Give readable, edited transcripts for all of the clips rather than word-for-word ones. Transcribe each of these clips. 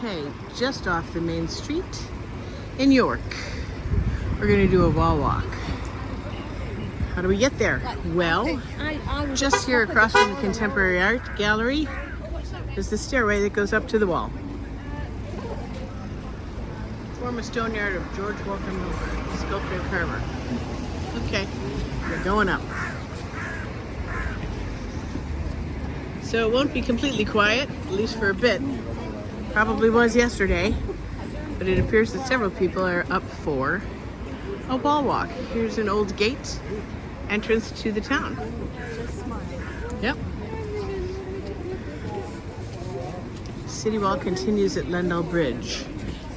Okay, just off the main street in York. We're gonna do a wall walk. How do we get there? Well, just here across from the Contemporary Art Gallery is the stairway that goes up to the wall. Former stone yard of George Walker Miller, sculptor and carver. Okay, we're going up. So it won't be completely quiet, at least for a bit. Probably was yesterday, but it appears that several people are up for a wall walk. Here's an old gate entrance to the town. Yep. City Wall continues at Lendal Bridge,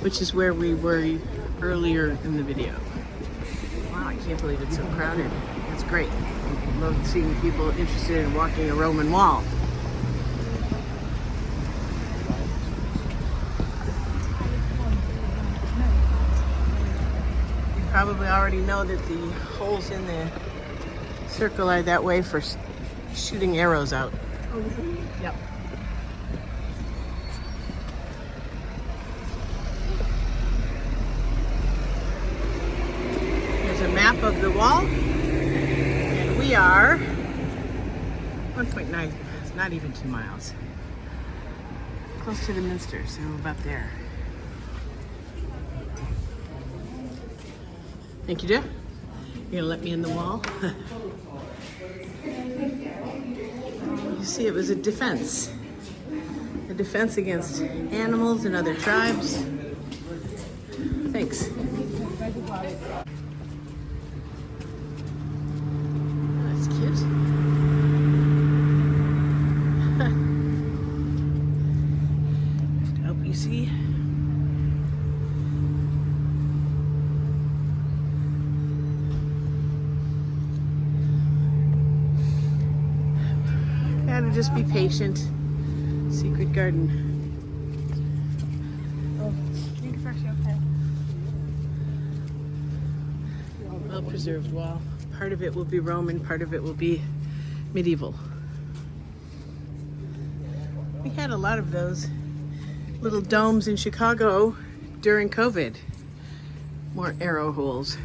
which is where we were earlier in the video. Wow, I can't believe it's so crowded. That's great. I love seeing people interested in walking a Roman wall. Probably already know that the holes in the circle are that way for shooting arrows out. Yep. There's a map of the wall, and we are 1.9, it's not even 2 miles. Close to the Minster, so we're about there. Thank you, Jeff. You're gonna let me in the wall? You see, it was a defense against animals and other tribes. Thanks. Oh, that's cute. I hope you see. Gotta just be patient. Secret garden. Well preserved wall. Part of it will be Roman, part of it will be medieval. We had a lot of those little domes in Chicago during COVID. More arrow holes.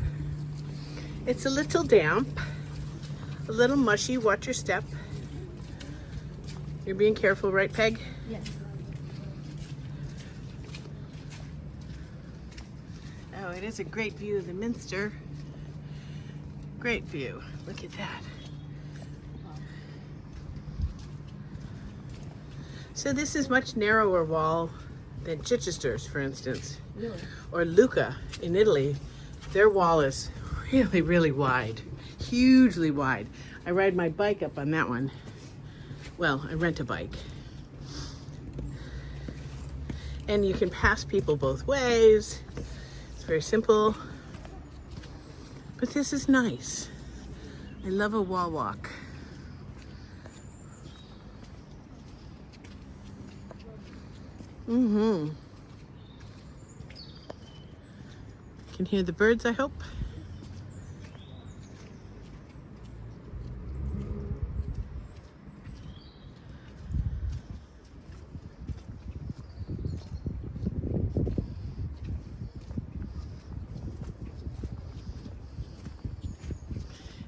It's a little damp, a little mushy. Watch your step. You're being careful, right, Peg? Yes. Oh, it is a great view of the Minster. Great view. Look at that. So this is much narrower wall than Chichester's, for instance. Really? Or Lucca in Italy. Their wall is really, really wide. Hugely wide. I ride my bike up on that one. Well, I rent a bike. And you can pass people both ways. It's very simple. But this is nice. I love a wall walk. Mm-hmm. Can hear the birds, I hope.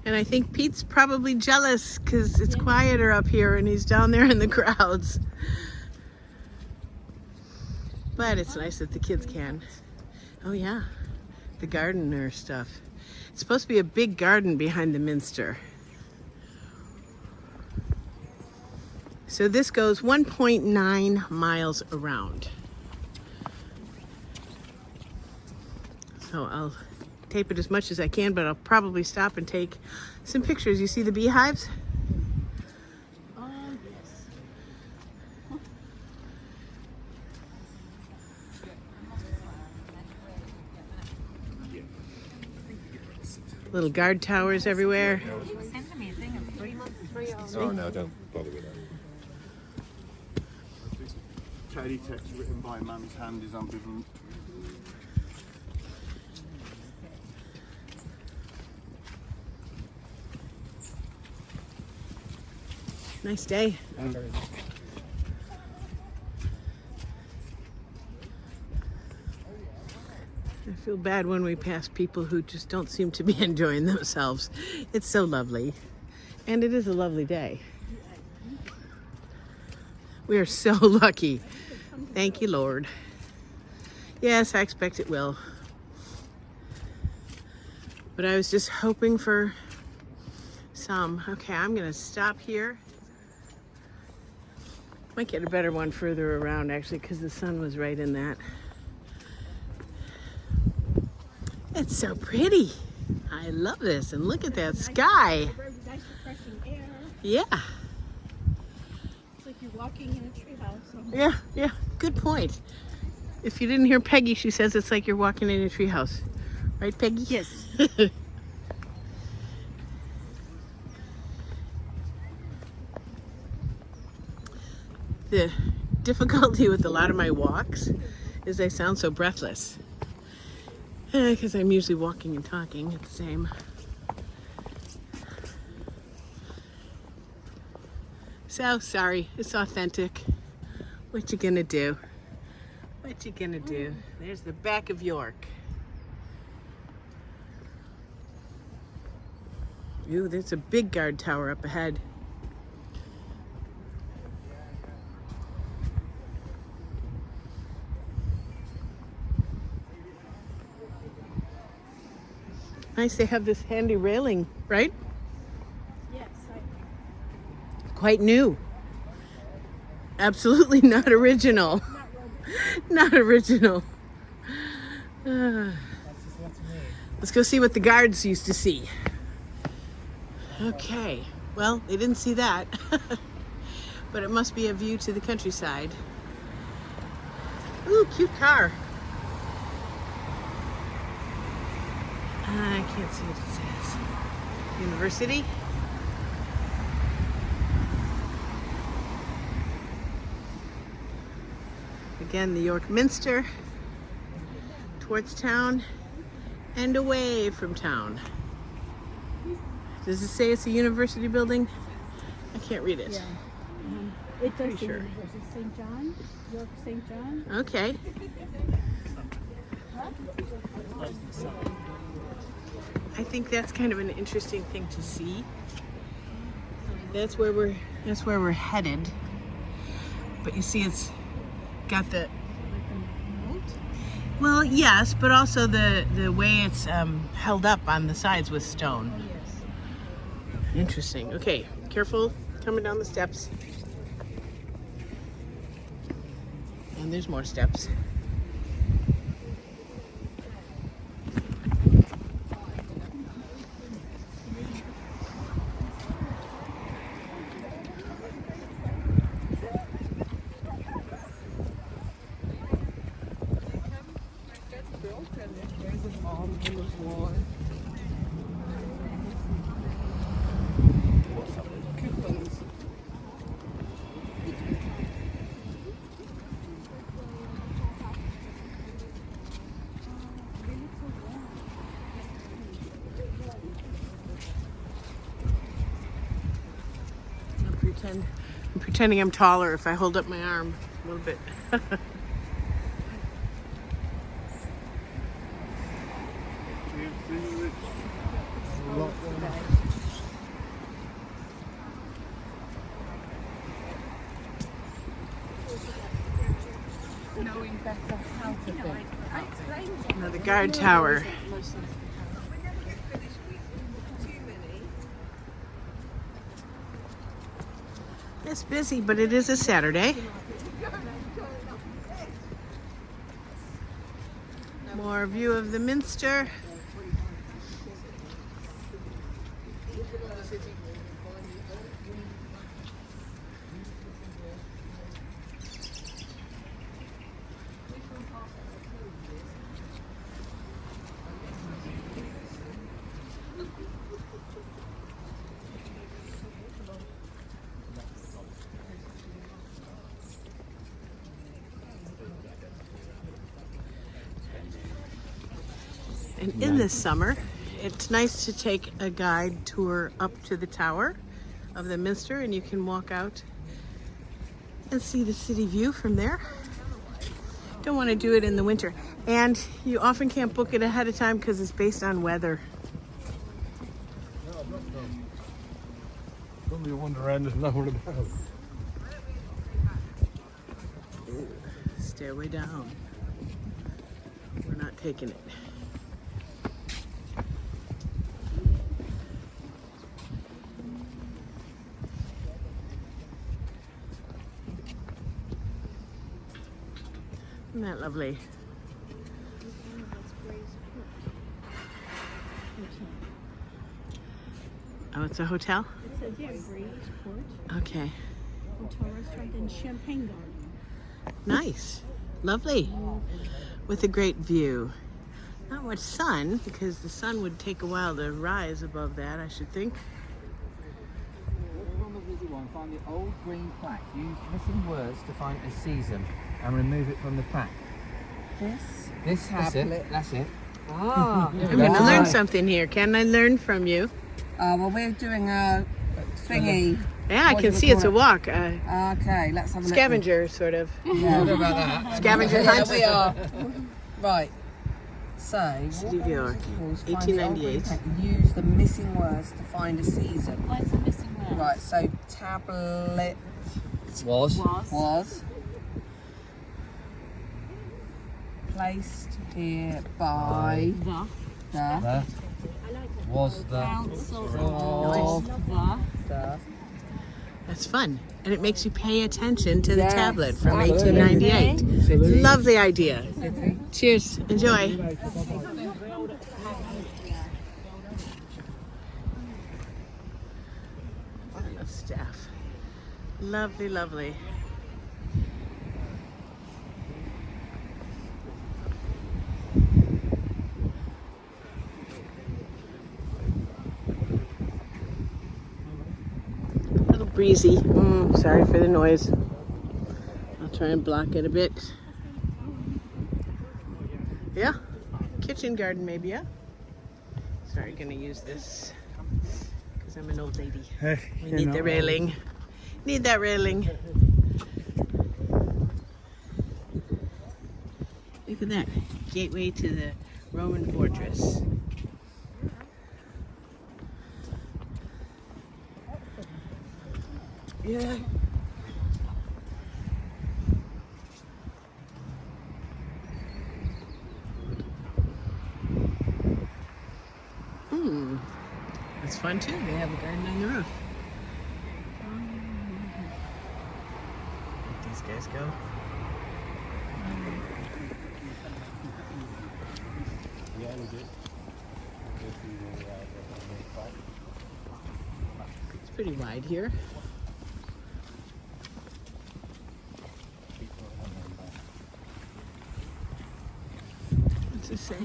And I think Pete's probably jealous because it's quieter up here and he's down there in the crowds. But it's nice that the kids can. Oh yeah, the gardener stuff. It's supposed to be a big garden behind the Minster. So this goes 1.9 miles around. So I'll tape it as much as I can, but I'll probably stop and take some pictures. You see the beehives? Oh, yes. Little guard towers everywhere. Oh no, don't bother with that. Teddy text written by Mummy's hand is ambivalent. Nice day. I feel bad when we pass people who just don't seem to be enjoying themselves. It's so lovely. And it is a lovely day. We are so lucky. Thank you, Lord. Yes, I expect it will. But I was just hoping for some. Okay, I'm gonna stop here. Might get a better one further around actually, because the sun was right in that. It's so pretty. I love this. And look at that sky. Very nice, refreshing air. Yeah. It's like you're walking in a treehouse. Yeah. Good point. If you didn't hear Peggy, she says it's like you're walking in a treehouse. Right, Peggy? Yes. The difficulty with a lot of my walks is I sound so breathless. Because I'm usually walking and talking at the same. So sorry, it's authentic. What you gonna do? What you gonna do? There's the back of York. Ooh, there's a big guard tower up ahead. Nice they have this handy railing, right? Yes. Quite new. Absolutely not original. Not original. Let's go see what the guards used to see. Okay, well, they didn't see that. But it must be a view to the countryside. Ooh, cute car. I can't see what it says. University. Again, the York Minster, towards town and away from town. Does it say it's a university building? I can't read it. Yeah. It does Pretty say sure. University of St. John, York St. John. Okay. I think that's kind of an interesting thing to see. That's where we're headed. But you see, it's got the well, yes, but also the way it's held up on the sides with stone. Yes. Interesting. Okay, careful coming down the steps. And there's more steps. I'm pretending I'm taller if I hold up my arm a little bit. Knowing better how to think. I explained to Another guard tower. It's busy, but it is a Saturday. More view of the Minster. And in this summer, it's nice to take a guide tour up to the tower of the Minster, and you can walk out and see the city view from there. Don't want to do it in the winter. And you often can't book it ahead of time because it's based on weather. Somebody wander around, there's no one about. Stairway down. We're not taking it. Isn't that lovely? Oh, it's a hotel? It says, yeah, Grace Court, Okay. hotel, restaurant, and champagne garden. Nice. Lovely. With a great view. Not much sun, because the sun would take a while to rise above that, I should think. On the visual one, find the old green plaque. Use missing words to find a season and remove it from the plaque. That's it. That's it. Ah, I'm going to learn something here. Can I learn from you? well, we're doing a thingy. Yeah, I What can do you see it's a call walk. Okay, let's have a Scavenger, sort of. Yeah. What about that? Scavenger There hunt. we are. Right. So, City of York, rules, find the old green 1898. plaque, use the missing words to find a season. What's the missing word? Right, so tablet was placed here by the Was the of the That's fun. And it makes you pay attention to the Yes, tablet from absolutely. 1898. Lovely idea. Cheers. Enjoy. And the staff. Lovely, lovely. A little breezy. Sorry for the noise. I'll try and block it a bit. Yeah. Kitchen garden maybe, yeah? Sorry, gonna use this because I'm an old lady. We need the railing. Need that railing. Look at that. Gateway to the Roman fortress. Yeah. It's fun too. They have a garden on the roof. Let these guys go. It's pretty wide here. What's this say?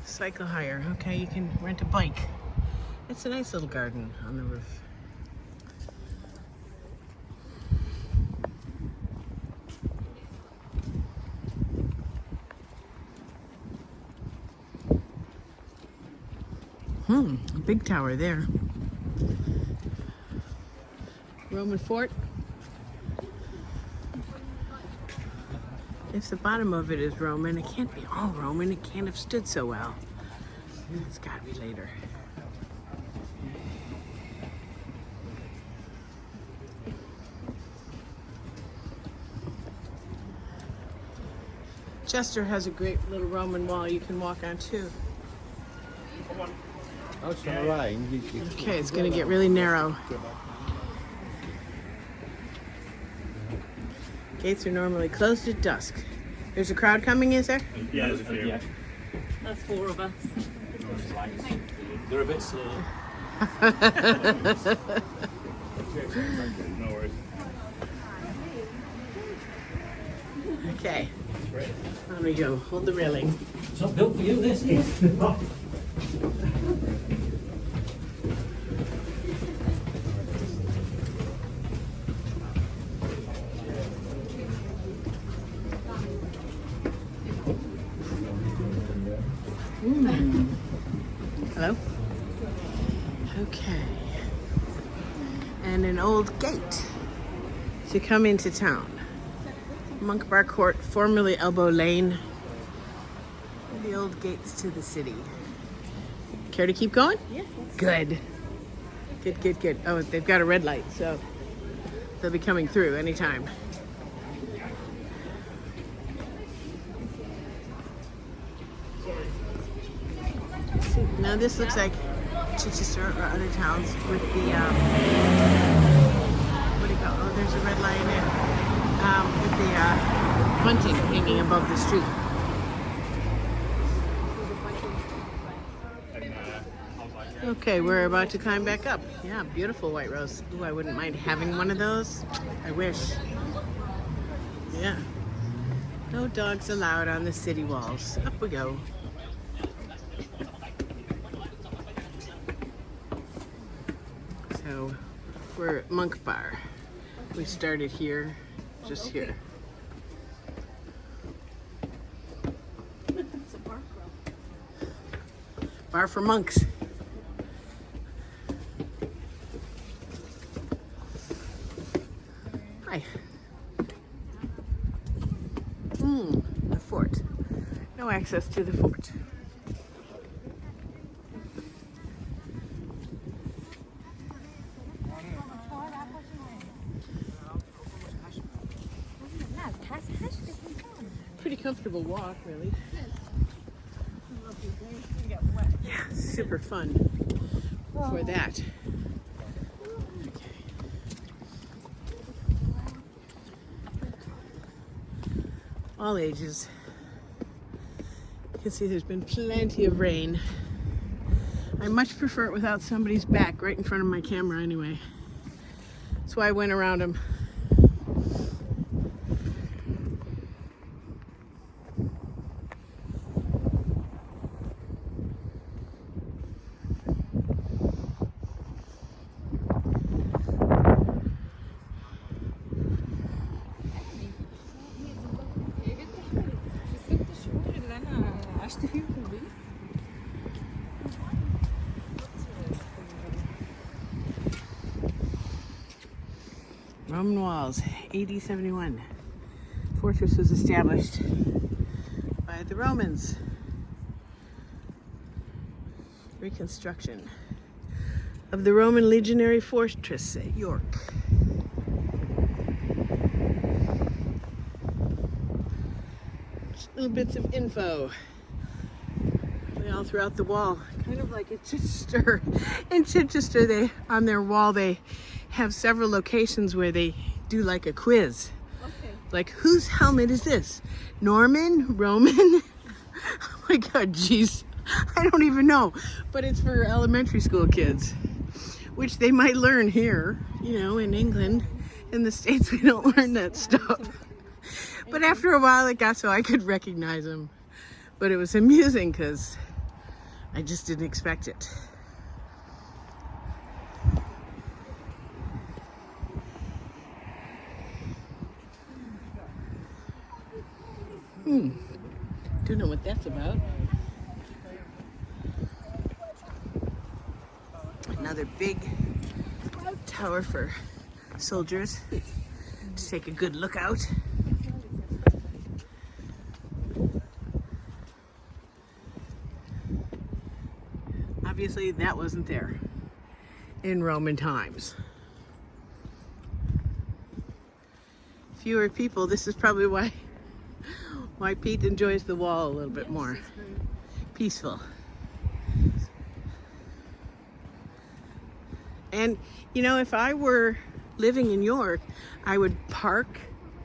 Cycle hire. Okay, you can rent a bike. It's a nice little garden on the roof. A big tower there. Roman fort. If the bottom of it is Roman, it can't be all Roman. It can't have stood so well. It's got to be later. Chester has a great little Roman wall you can walk on too. Oh, it's going to rain. Okay, it's going to get really narrow. Gates are normally closed at dusk. There's a crowd coming, is there? Yeah, there's a few. Yeah. That's 4 of us. They're a bit slow. No worries. Okay. There we go. Hold the railing. It's not built for you, this is. Hello? Okay. And an old gate to come into town. Monk Bar Court, formerly Elbow Lane. The old gates to the city. Care to keep going? Yes. Good. Good. Oh, they've got a red light, so they'll be coming through anytime. See, now this looks like Chichester or other towns with the, what do you call it? Oh, there's a red light in it. With the bunting hanging above the street. Okay, we're about to climb back up. Yeah, beautiful white rose. Ooh, I wouldn't mind having one of those. I wish. Yeah. No dogs allowed on the city walls. Up we go. So, we're at Monk Bar. We started here, just here. It's a bar crawl. Bar for monks. Hi. The fort. No access to the fort. Pretty comfortable walk, really. Yeah, super fun for that. All ages. You can see there's been plenty of rain. I much prefer it without somebody's back right in front of my camera anyway. That's why I went around them. Roman walls, AD 71. Fortress was established by the Romans. Reconstruction of the Roman legionary fortress at York. Just little bits of info. All throughout the wall, kind of like in Chichester. In Chichester, they on their wall they have several locations where they do like a quiz. Okay. Like, whose helmet is this? Norman? Roman? Oh my God, jeez. I don't even know. But it's for elementary school kids, which they might learn here, you know, in England. In the States, we don't learn that stuff. But after a while, it got so I could recognize them. But it was amusing because I just didn't expect it. Don't know what that's about. Another big tower for soldiers to take a good look out. Obviously, that wasn't there in Roman times. Fewer people. This is probably why Pete enjoys the wall a little bit more. Peaceful. And, you know, if I were living in York, I would park,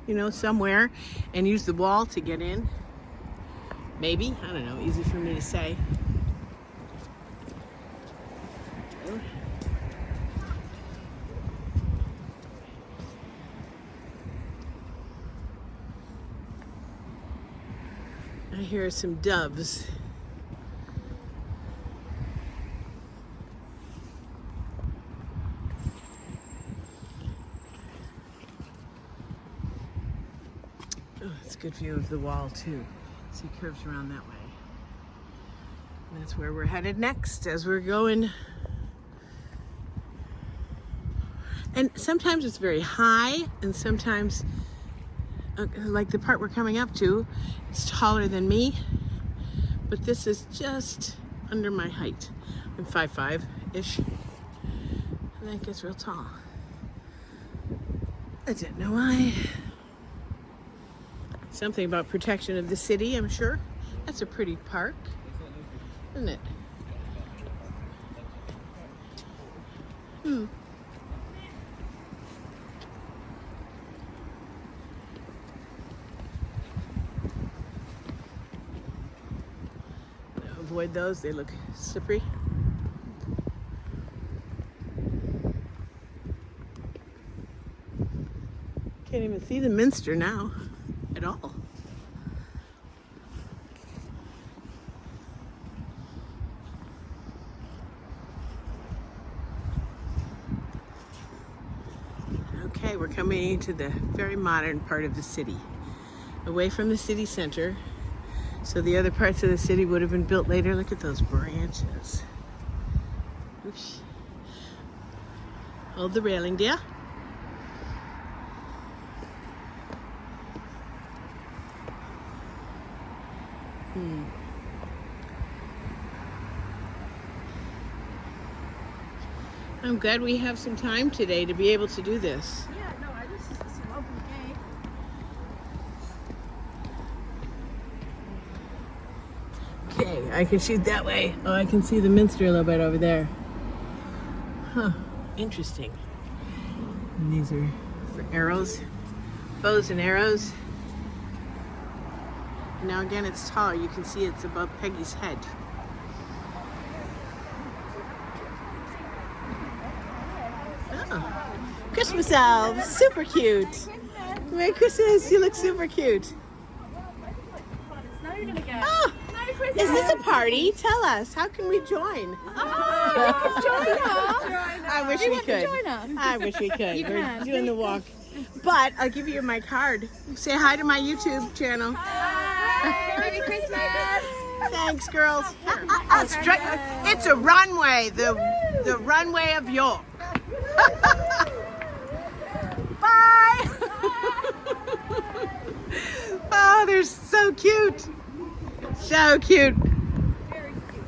you know, somewhere and use the wall to get in. Maybe. I don't know. Easy for me to say. I hear some doves. Oh, it's a good view of the wall too. See, it curves around that way. And that's where we're headed next as we're going. And sometimes it's very high, and sometimes, like the part we're coming up to, it's taller than me. but this is just under my height. I'm 5'5"-ish, and that gets real tall. I don't know why. Something about protection of the city, I'm sure. That's a pretty park, isn't it? Avoid those, they look slippery. Can't even see the minster now at all. Okay, we're coming into the very modern part of the city, away from the city center. So the other parts of the city would have been built later. Look at those branches. Oops. Hold the railing, dear. I'm glad we have some time today to be able to do this. Yeah, no, it's a lovely day. Okay, I can shoot that way. Oh, I can see the minster a little bit over there. Huh, interesting. And these are for arrows, bows and arrows. Now again, it's tall. You can see it's above Peggy's head. Oh, Christmas elves, super cute. Merry Christmas, you look super cute. Now you're gonna get. Oh, is this a party? Tell us, how can we join? I wish we could. I wish we could. We're doing the walk. But I'll give you my card. Say hi to my YouTube channel. Merry Christmas. Thanks, girls. It's a runway, the runway of York. Bye. Oh, they're so cute. So cute. Very cute.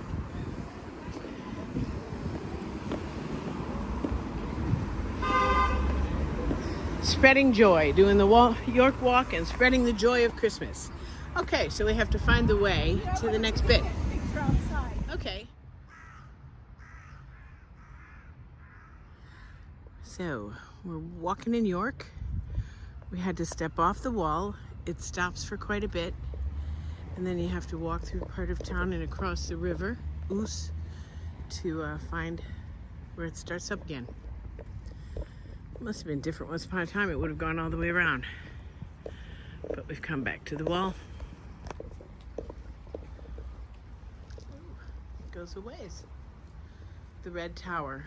Spreading joy, doing the York Walk and spreading the joy of Christmas. Okay, so we have to find the way to the next bit. Picture outside. Okay. So, we're walking in York. We had to step off the wall. It stops for quite a bit. And then you have to walk through part of town and across the river, Ouse, to find where it starts up again. It must have been different once upon a time. It would have gone all the way around. But we've come back to the wall. It goes a ways. The Red Tower.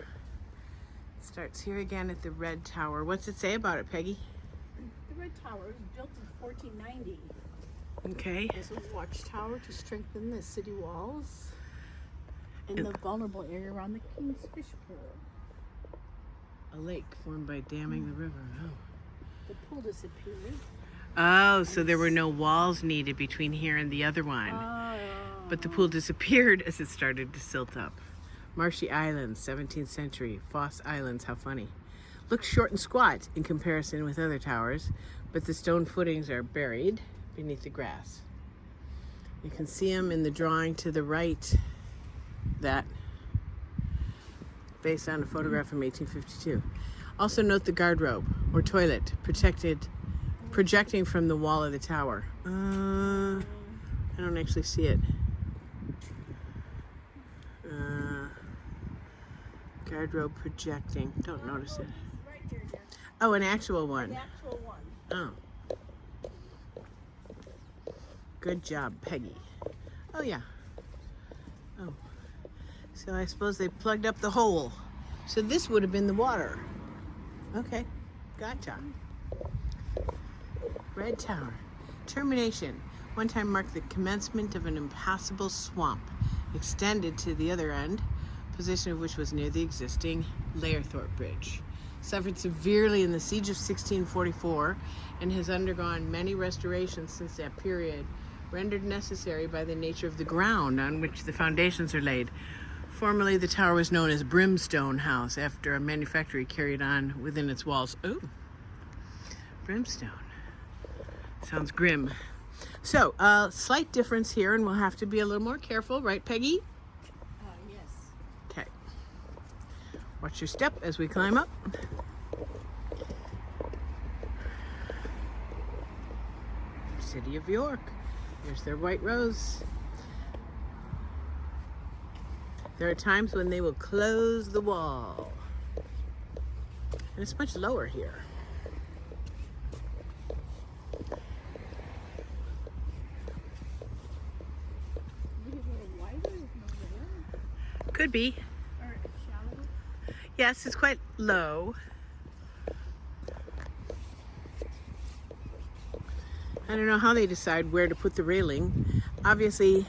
It starts here again at the Red Tower. What's it say about it, Peggy? The Red Tower was built in 1490. Okay. As a watchtower to strengthen the city walls and the vulnerable area around the King's Fish Pool. A lake formed by damming the river. Oh. The pool disappeared. Oh, so there were no walls needed between here and the other one. But the pool disappeared as it started to silt up. Marshy Islands, 17th century. Foss Islands, how funny. Looks short and squat in comparison with other towers, but the stone footings are buried beneath the grass. You can see them in the drawing to the right, that, based on a photograph from 1852. Also note the guardrobe, or toilet, projecting from the wall of the tower. I don't actually see it. Guardrobe projecting. Don't notice it. Right here, dear. Oh, an actual one. The actual one. Oh. Good job, Peggy. Oh, yeah. Oh. So I suppose they plugged up the hole. So this would have been the water. Okay. Gotcha. Red Tower. Termination. One time marked the commencement of an impassable swamp, extended to the other end, position of which was near the existing Layerthorpe Bridge. Suffered severely in the siege of 1644 and has undergone many restorations since that period, rendered necessary by the nature of the ground on which the foundations are laid. Formerly, the tower was known as Brimstone House after a manufactory carried on within its walls. Oh, brimstone. Sounds grim. So, slight difference here, and we'll have to be a little more careful, right, Peggy? Yes. Okay. Watch your step as we climb up. City of York. Here's their white rose. There are times when they will close the wall. And it's much lower here. Maybe a little wider than over there. Could be. Or shallower. Yes, it's quite low. I don't know how they decide where to put the railing. Obviously,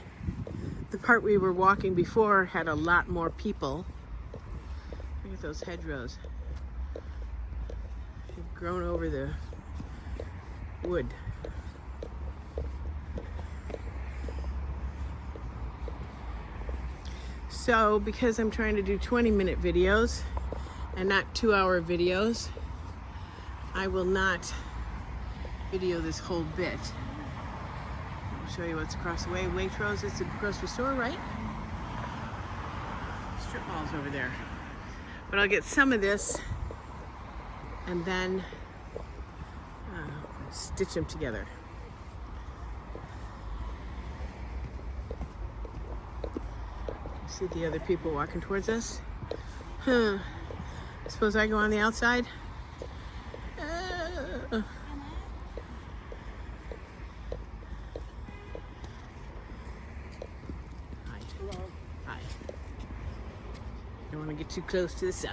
the part we were walking before had a lot more people. Look at those hedgerows. They've grown over the wood. So, because I'm trying to do 20-minute videos and not 2-hour videos, I will not video this whole bit. I'll show you what's across the way. Waitrose, it's a grocery store, right? Strip malls over there. But I'll get some of this and then stitch them together. See the other people walking towards us? Suppose I go on the outside? Hi. Don't want to get too close to the side.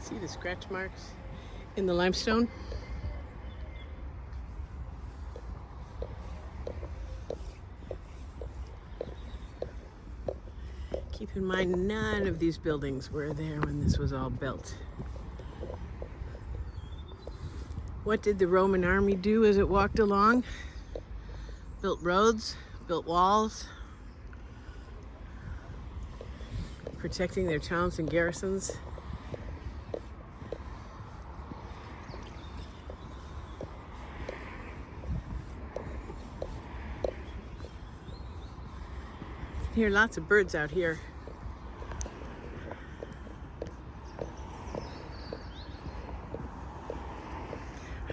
See the scratch marks in the limestone? Keep in mind, none of these buildings were there when this was all built. What did the Roman army do as it walked along? Built roads, built walls, protecting their towns and garrisons. You can hear lots of birds out here.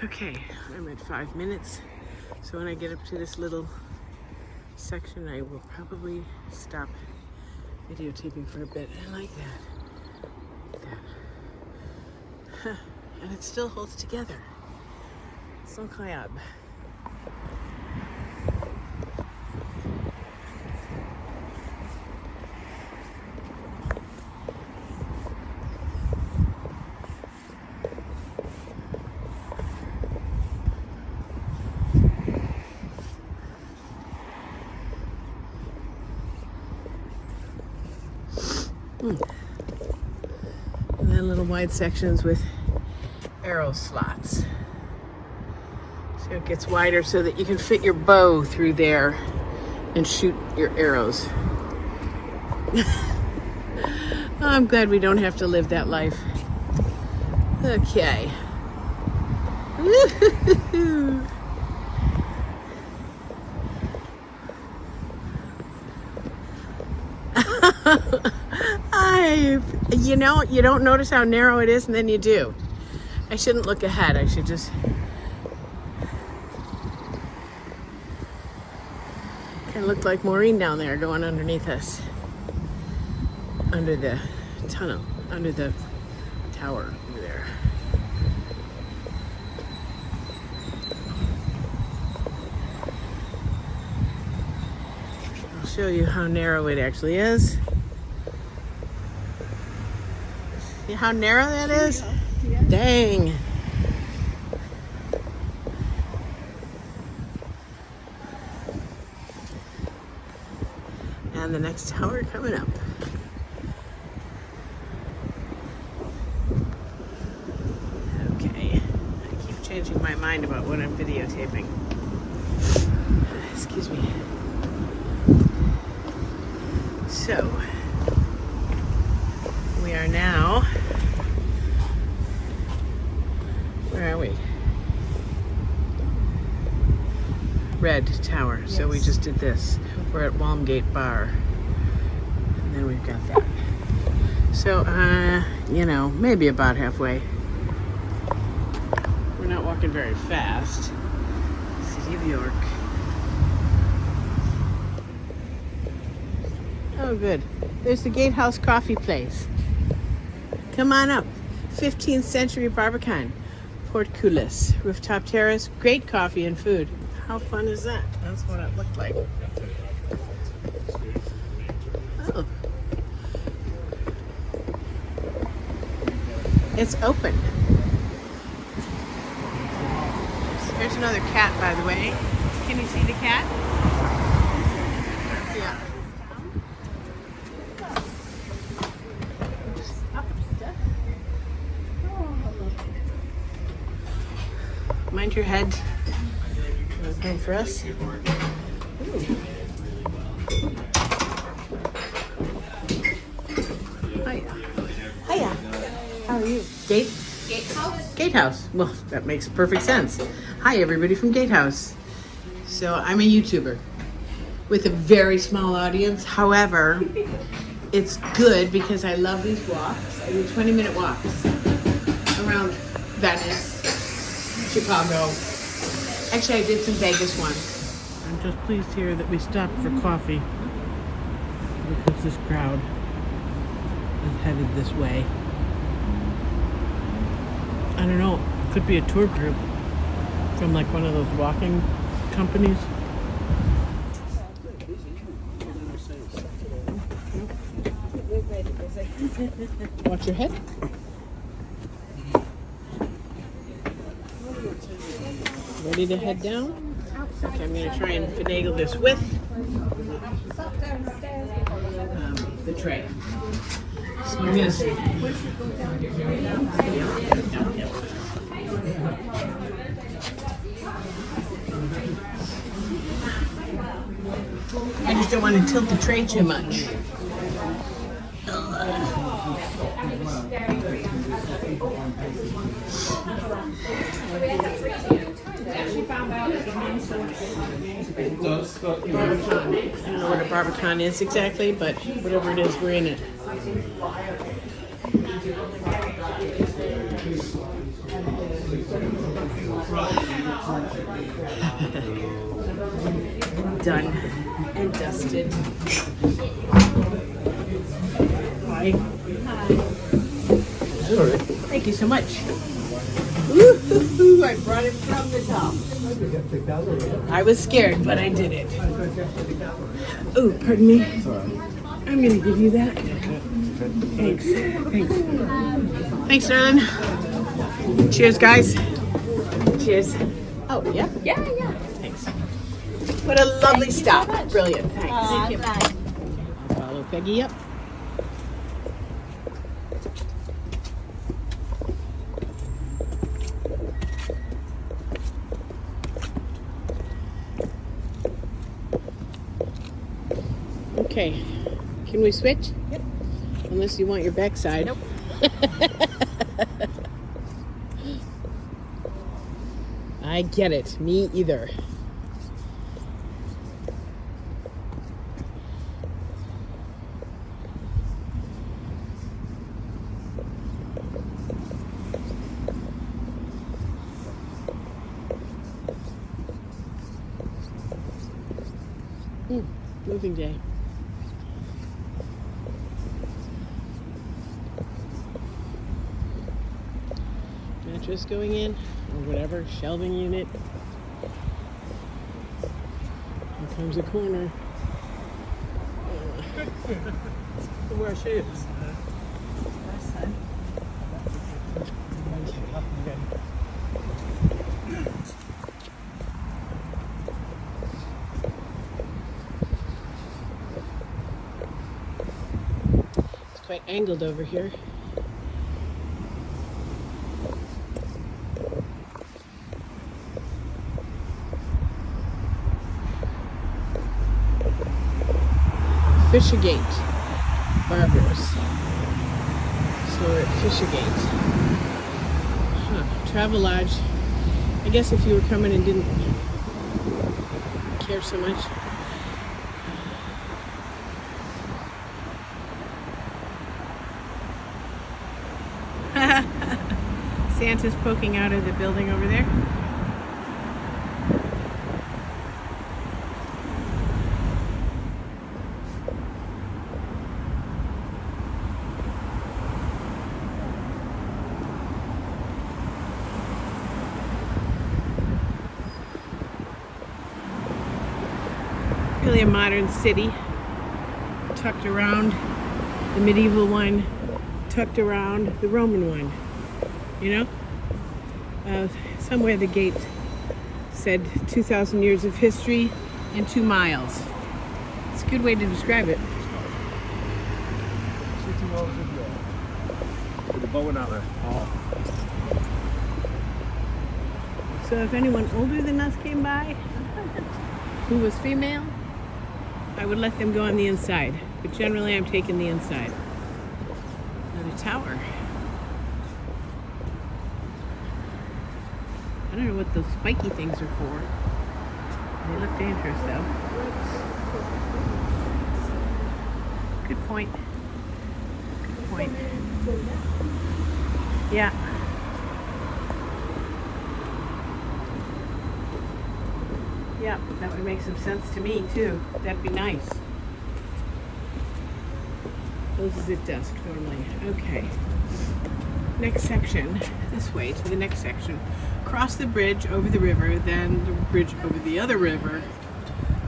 Okay, I'm at 5 minutes, so when I get up to this little section, I will probably stop videotaping for a bit. I like that. Like that. Huh. And it still holds together. It's incroyable. And then little wide sections with arrow slots. So it gets wider so that you can fit your bow through there and shoot your arrows. I'm glad we don't have to live that life. Okay. You don't notice how narrow it is, and then you do. I shouldn't look ahead. I should just kind of look like Maureen down there going underneath us, under the tunnel, under the tower over there. I'll show you how narrow it actually is. See how narrow that is? Yeah. Dang. And the next tower coming up. mind about what I'm videotaping. Excuse me. So, we are now, where are we? Red Tower. Yes. So we just did this. We're at Walmgate Bar. And then we've got that. So, you know, maybe about halfway. We're not walking very fast. City of York. Oh, good. There's the Gatehouse Coffee Place. Come on up. 15th century Barbican. Portcullis. Rooftop terrace. Great coffee and food. How fun is that? That's what it looked like. Oh. It's open. There's another cat, by the way. Can you see the cat? Yeah. Mind your head. Come for us. Ooh. Hiya. Hiya. How are you? Gatehouse? Gatehouse. Well, that makes perfect sense. Hi, everybody from Gatehouse. So I'm a YouTuber with a very small audience. However, it's good because I love these walks. I do 20-minute walks around Venice, Chicago. Actually, I did some Vegas ones. I'm just pleased here that we stopped for coffee because this crowd is headed this way. I don't know, it could be a tour group from like one of those walking companies. Watch your head. Ready to head down? Okay, I'm going to try and finagle this with the tray. So I'm going to see. I just don't want to tilt the tray too much. Barbican. I don't know what a Barbican is exactly, but whatever it is, we're in it. Done and dusted. Hi. Sorry. Thank you so much. Woo-hoo-hoo, I brought it from the top. I was scared, but I did it. Oh, pardon me. I'm going to give you that. Thanks. Thanks. Thanks, darling. Cheers, guys. Cheers. Oh, yeah? Yeah. Thanks. What a lovely stop. So Brilliant. Thanks. Thank you. I'll follow Peggy up. Okay, can we switch? Yep. Unless you want your backside. Nope. I get it. Me either. Moving day. Mattress going in, or whatever, shelving unit. Here comes a corner. Where she is. It's quite angled over here. Fishergate Barbers. So we're at Fishergate. Travel Lodge. I guess if you were coming and didn't care so much. Santa's poking out of the building over there. Really a modern city, tucked around the medieval one, tucked around the Roman one. You know? Somewhere the gate said 2,000 years of history and 2 miles. It's a good way to describe it. With the bow and out there. So if anyone older than us came by, who was female, I would let them go on the inside. But generally I'm taking the inside. Another tower. I don't know what those spiky things are for. They look dangerous though. Good point. Good point. Yeah. Yeah, that would make some sense to me too. That'd be nice. Closes at dusk normally. Okay. Next section, this way to the next section. Cross the bridge over the river, then the bridge over the other river.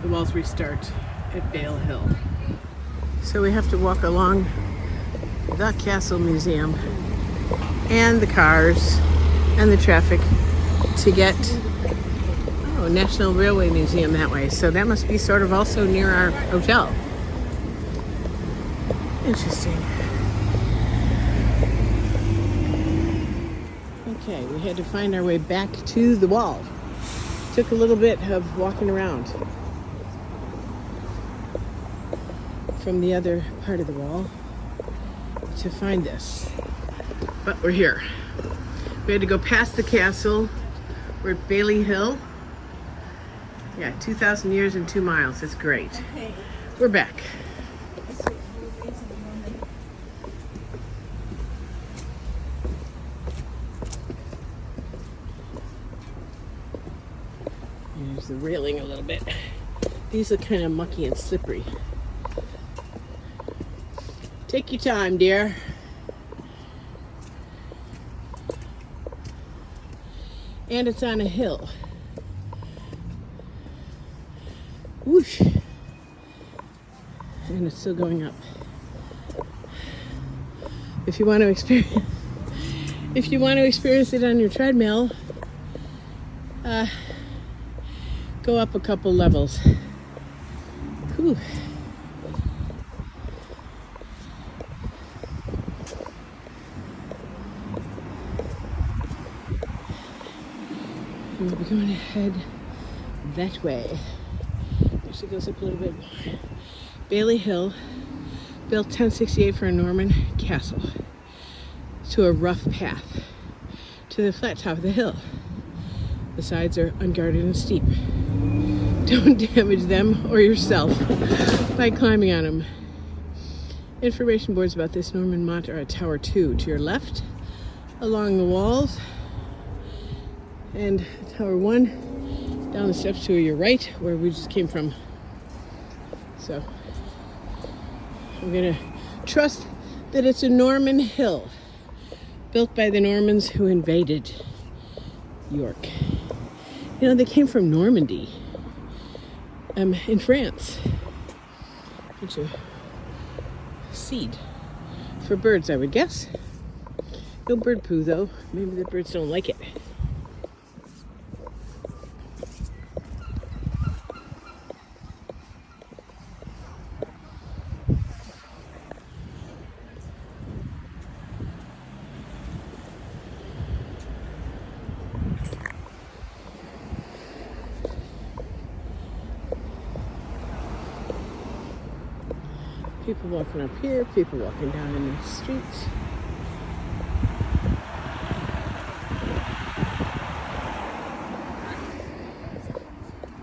The walls restart at Bale Hill. So we have to walk along the Castle Museum and the cars and the traffic to get National Railway Museum that way. So that must be sort of also near our hotel. Interesting. Okay, we had to find our way back to the wall. Took a little bit of walking around from the other part of the wall to find this. But we're here. We had to go past the castle. We're at Bailey Hill. Yeah, 2,000 years and 2 miles. It's great. Okay. We're back. There's the railing a little bit. These are kind of mucky and slippery. Take your time, dear. And it's on a hill. Whoosh. And it's still going up. If you want to experience it on your treadmill, go up a couple levels. Whew. We'll be going ahead that way. Actually goes up a little bit more. Bailey Hill, built 1068 for a Norman castle, to a rough path to the flat top of the hill. The sides are unguarded and steep. Don't damage them or yourself by climbing on them. Information boards about this Norman mont are at Tower 2 to your left, along the walls, and Tower 1 down the steps to your right, where we just came from. So I'm gonna trust that it's a Norman hill built by the Normans who invaded York. You know, they came from Normandy, in France. Bunch of seed for birds, I would guess. No bird poo though. Maybe the birds don't like it. People walking up here, people walking down in the streets.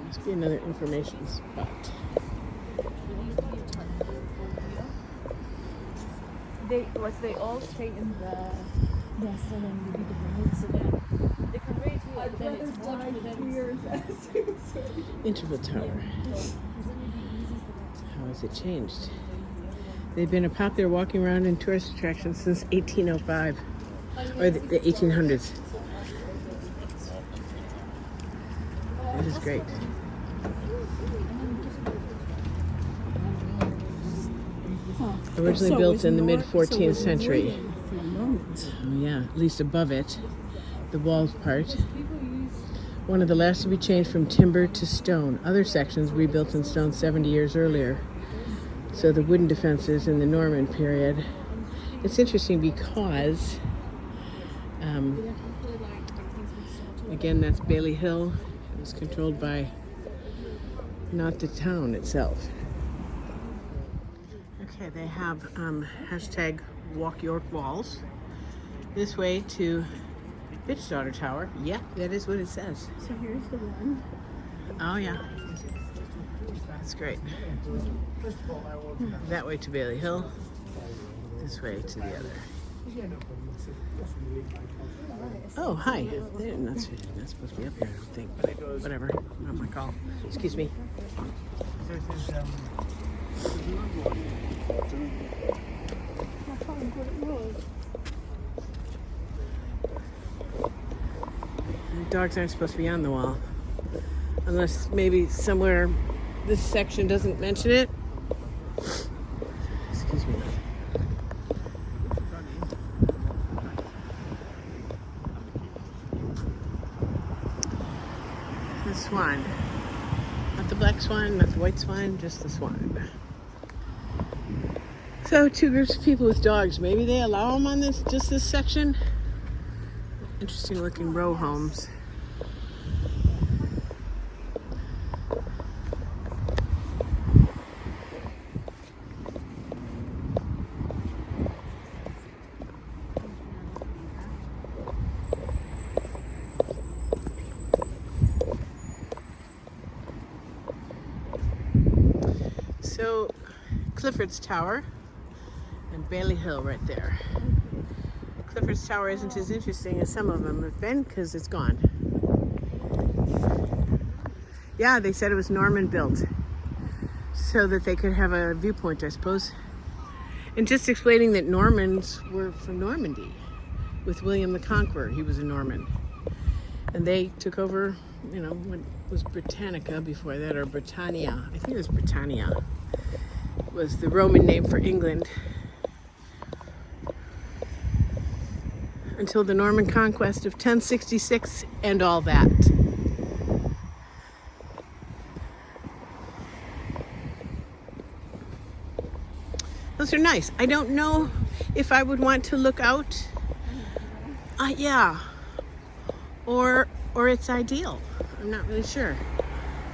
Must be another information spot. They all stay in the yes, and then we do the mix of them. They come right here, but then it's much for them. Interval Tower. How has it changed? They've been a popular walking around and tourist attraction since 1805, or the 1800s. This is great. Originally built in the mid 14th century. Oh yeah, at least above it, the walls part. One of the last to be changed from timber to stone. Other sections rebuilt in stone 70 years earlier. So the wooden defenses in the Norman period. It's interesting because, again, that's Bailey Hill. It was controlled by not the town itself. Okay, they have hashtag Walk York Walls. This way to Bitch Daughter Tower. Yeah, that is what it says. So here's the one. Oh yeah. That's great. That way to Bailey Hill. This way to the other. Oh, hi. They're not supposed to be up here, I don't think, but whatever. Not my call. Excuse me. The dogs aren't supposed to be on the wall. Unless maybe somewhere this section doesn't mention it. Excuse me. The swan. Not the black swan, not the white swan, just the swan. So 2 groups of people with dogs. Maybe they allow them on just this section. Interesting looking row homes. So Clifford's Tower and Bailey Hill right there. Clifford's Tower isn't as interesting as some of them have been because it's gone. Yeah, they said it was Norman built so that they could have a viewpoint, I suppose. And just explaining that Normans were from Normandy with William the Conqueror. He was a Norman. And they took over, you know, what was Britannica before that, or Britannia. I think it was Britannia. Was the Roman name for England. Until the Norman conquest of 1066 and all that. Those are nice. I don't know if I would want to look out. Yeah. Or it's ideal. I'm not really sure.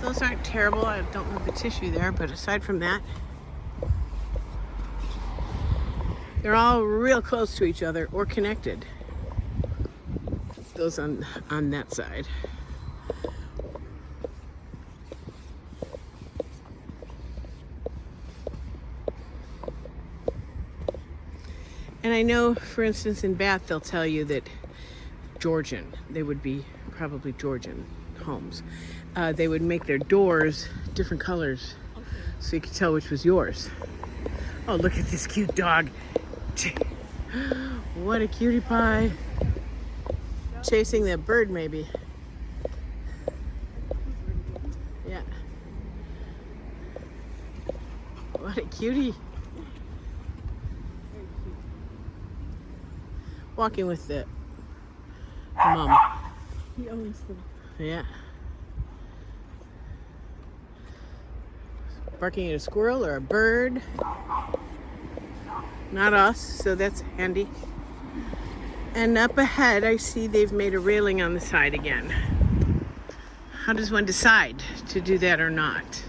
Those aren't terrible. I don't have the tissue there, but aside from that, they're all real close to each other or connected. Those on that side. And I know, for instance, in Bath, they'll tell you that Georgian, they would be probably Georgian homes. They would make their doors different colors so you could tell which was yours. Oh, look at this cute dog. What a cutie pie. Chasing that bird, maybe. Yeah. What a cutie. Walking with the mom. He owns them. Yeah. Barking at a squirrel or a bird. Not us, so that's handy. And up ahead, I see they've made a railing on the side again. How does one decide to do that or not?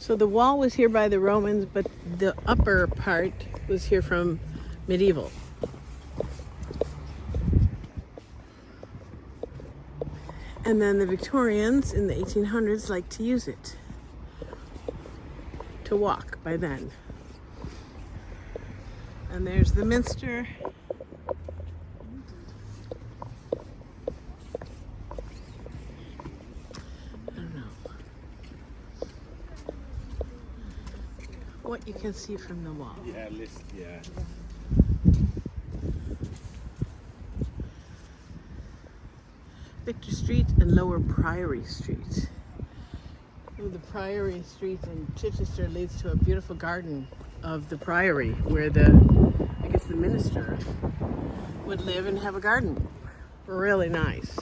So the wall was here by the Romans, but the upper part was here from medieval. And then the Victorians in the 1800s liked to use it to walk by then. And there's the Minster. I don't know what you can see from the wall. Yeah, list, yeah. Victor Street and Lower Priory Street. Oh, the Priory Street in Chichester leads to a beautiful garden of the Priory where the minister would live and have a garden. Really nice.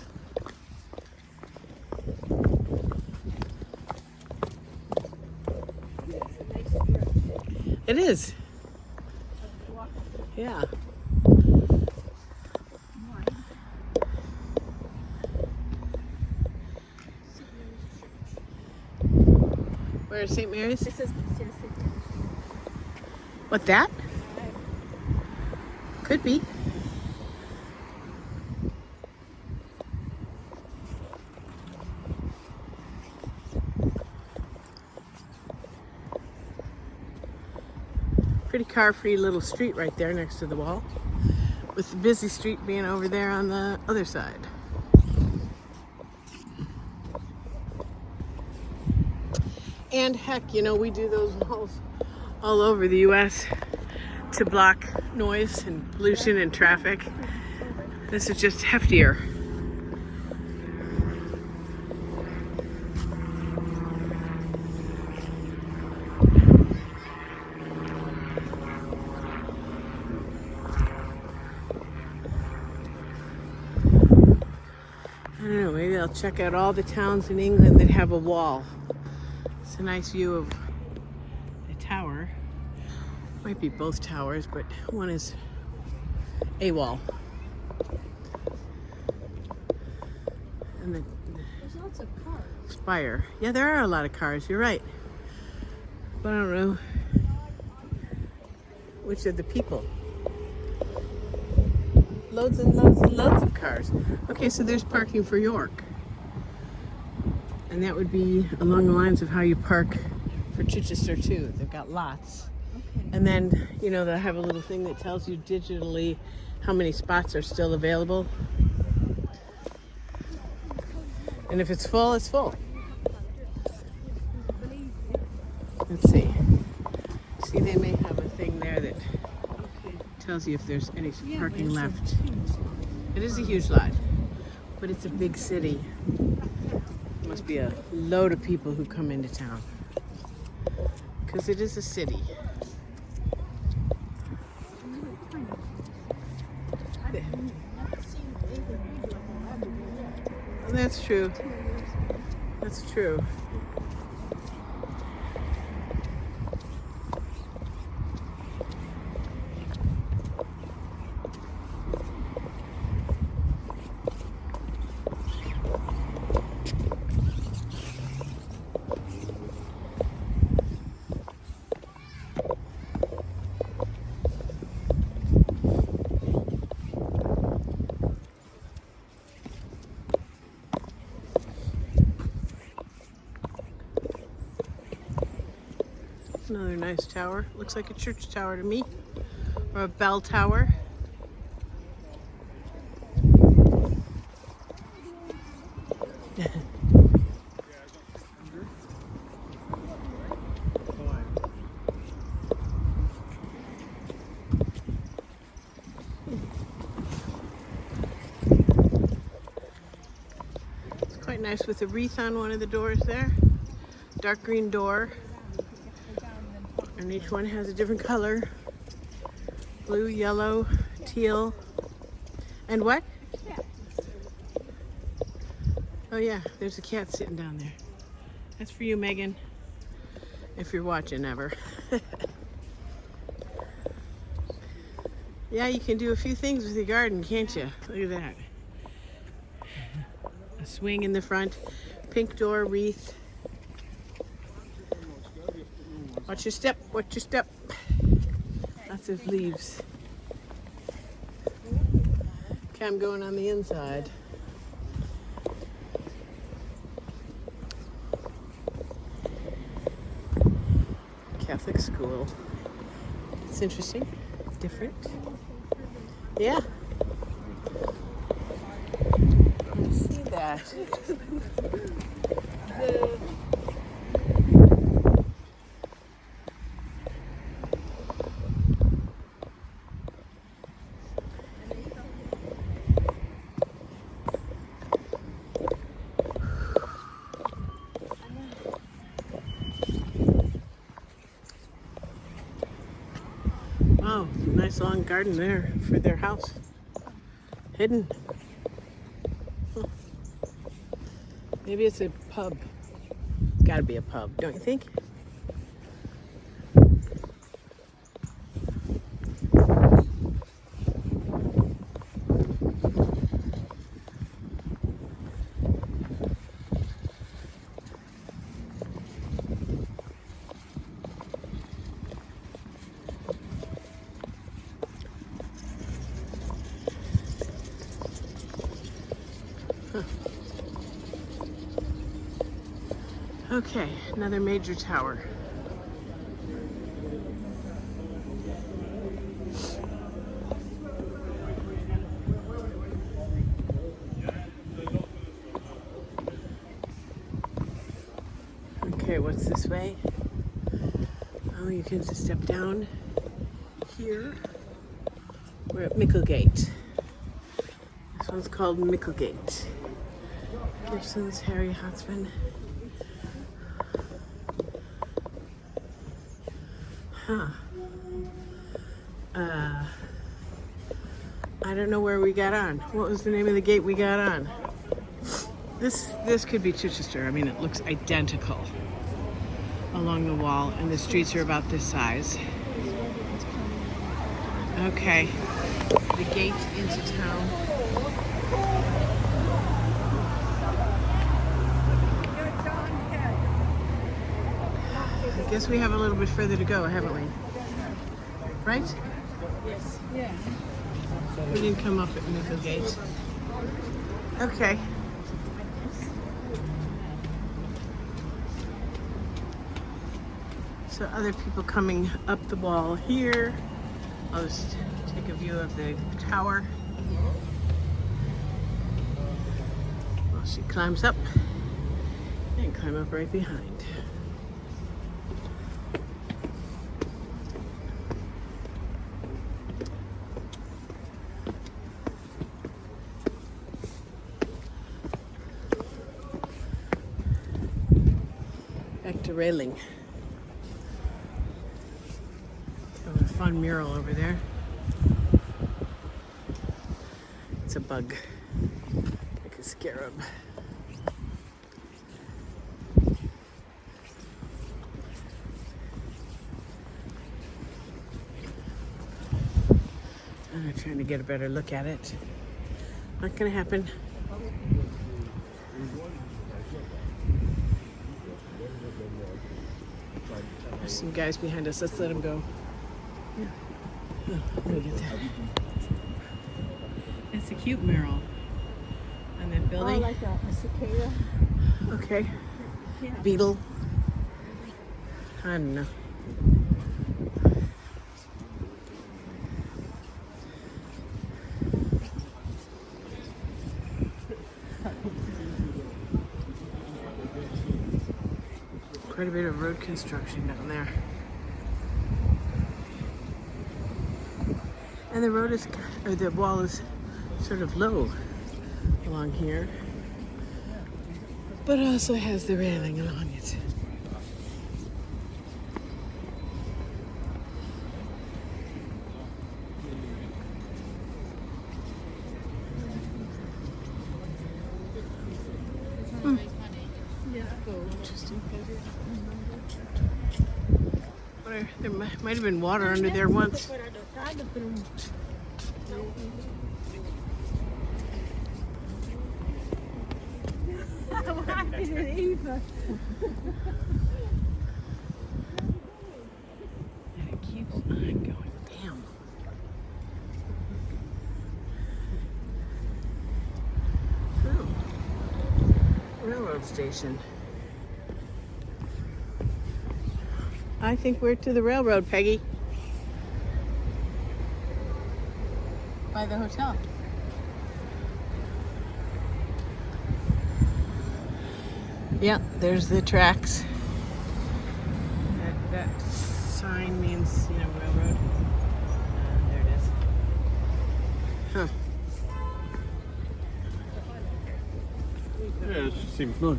It is. Yeah. Where's St. Mary's? This is What, that? Could be. Pretty car-free little street right there next to the wall, with the busy street being over there on the other side. And heck, you know, we do those walls all over the US to block noise and pollution and traffic. This is just heftier. I don't know, maybe I'll check out all the towns in England that have a wall. It's a nice view of a tower. Might be both towers, but one is a wall. And There's lots of cars. spire. Yeah, there are a lot of cars, you're right. But I don't know which are the people. Loads and loads and loads of cars. Okay, so there's parking for York. And that would be along the lines of how you park for Chichester too. They've got lots. And then, you know, they'll have a little thing that tells you digitally how many spots are still available. And if it's full, it's full. Let's see. See, they may have a thing there that tells you if there's any parking left. It is a huge lot, but it's a big city. Must be a load of people who come into town, because it is a city. That's true. That's true. Another nice tower. Looks like a church tower to me, or a bell tower. It's quite nice with a wreath on one of the doors there. Dark green door. And each one has a different color. Blue, yellow, teal. And what? Oh yeah, there's a cat sitting down there. That's for you, Megan. If you're watching ever. Yeah, you can do a few things with your garden, can't you? Look at that. A swing in the front, pink door, wreath. Watch your step, watch your step. Lots of leaves. Okay, I'm going on the inside. Catholic school. It's interesting, different. Yeah. I see that. Wow, nice long garden there for their house. Hidden. Huh. Maybe it's a pub. It's gotta be a pub, don't you think? Okay, another major tower. Okay, what's this way? Oh, you can just step down here. We're at Micklegate. This one's called Micklegate. Gibson's Harry Hotspur. Huh. I don't know where we got on. What was the name of the gate we got on? This could be Chichester. I mean, it looks identical along the wall, and the streets are about this size. Okay, the gate into town. I guess we have a little bit further to go, haven't we? Right? Yes. Yeah. We didn't come up at Micklegate. Okay. So other people coming up the wall here. I'll just take a view of the tower. Well, she climbs up and climb up right behind. Back to railing. Got a fun mural over there. It's a bug, like a scarab. I'm trying to get a better look at it. Not gonna happen. There's some guys behind us. Let's let them go. Yeah. Oh, let me get that. It's a cute mural on that building. Oh, like a cicada. Okay. Beetle. I don't know. Quite a bit of road construction down there. And the road is, or the wall is sort of low along here, but also has the railing along it. Interesting. There might have been water under there once. keeps on going. Damn. Oh. Railroad station. I think we're to the railroad, Peggy. By the hotel. Yeah, there's the tracks. That sign means, you know, railroad. There it is. Huh. Yeah, it just seems nice.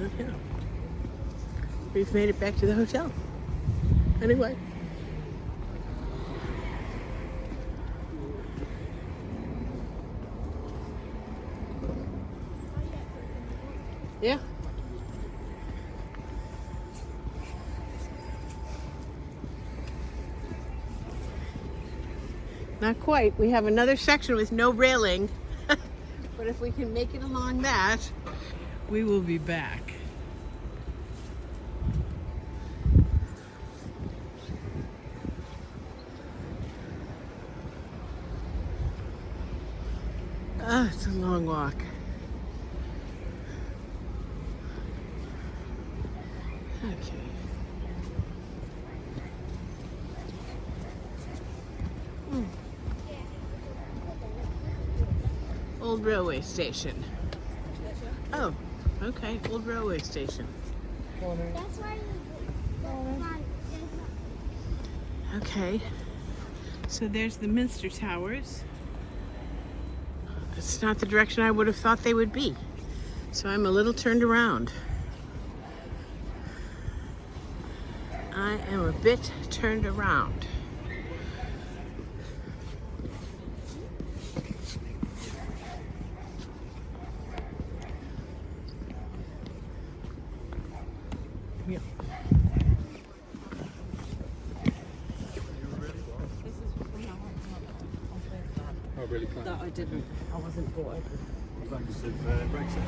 Okay. We've made it back to the hotel. Anyway. Yeah. Not quite. We have another section with no railing. But if we can make it along that, we will be back. Ah, it's a long walk. Okay. Old railway station. Oh, okay. Old railway station. That's why Okay. So there's the Minster Towers. It's not the direction I would have thought they would be. So I'm a little turned around. I am a bit turned around. Yeah. Oh, really? That I didn't. I wasn't brought over. Thanks of Brexit.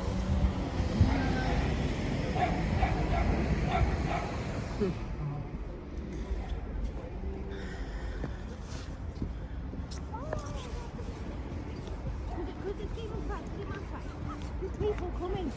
people coming.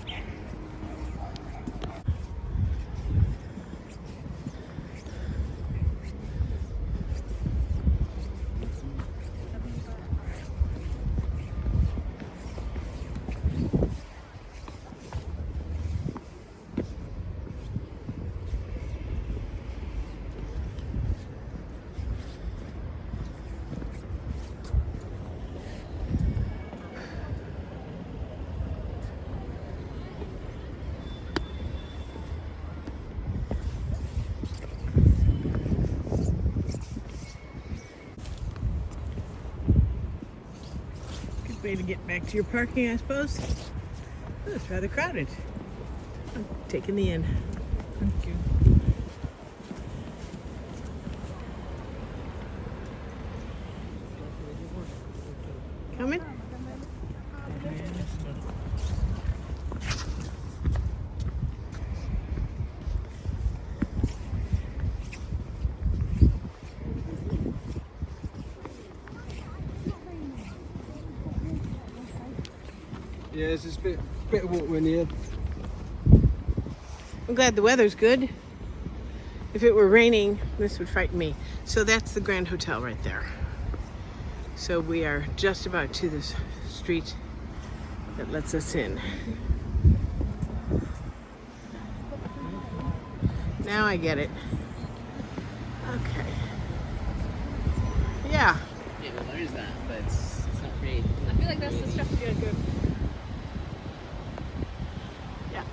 Good way to get back to your parking, I suppose. Oh, it's rather crowded. I'm taking the in. Thank you. Coming? Yeah, it's just a bit of water in here. I'm glad the weather's good. If it were raining, this would frighten me. So that's the Grand Hotel right there. So we are just about to this street that lets us in. Now I get it. Okay. Yeah. Yeah, well, there is that, but it's not really. I feel like that's the stuff to go. Yeah.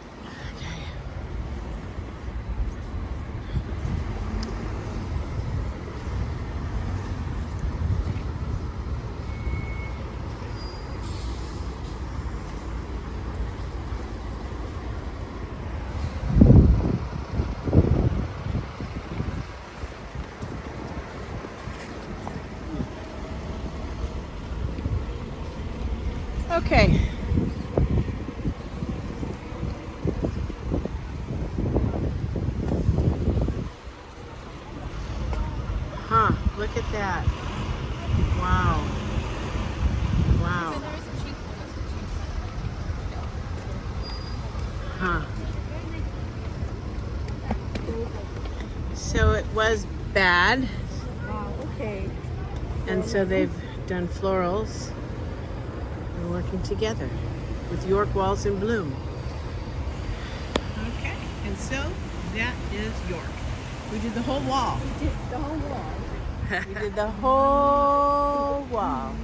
Okay. Okay. Look at that. Wow. Wow. Huh. So it was bad, Wow, okay. and so they've done florals and working together with York walls in bloom. Okay, and so that is York. We did the whole wall. The whole wall. We did the whole wall.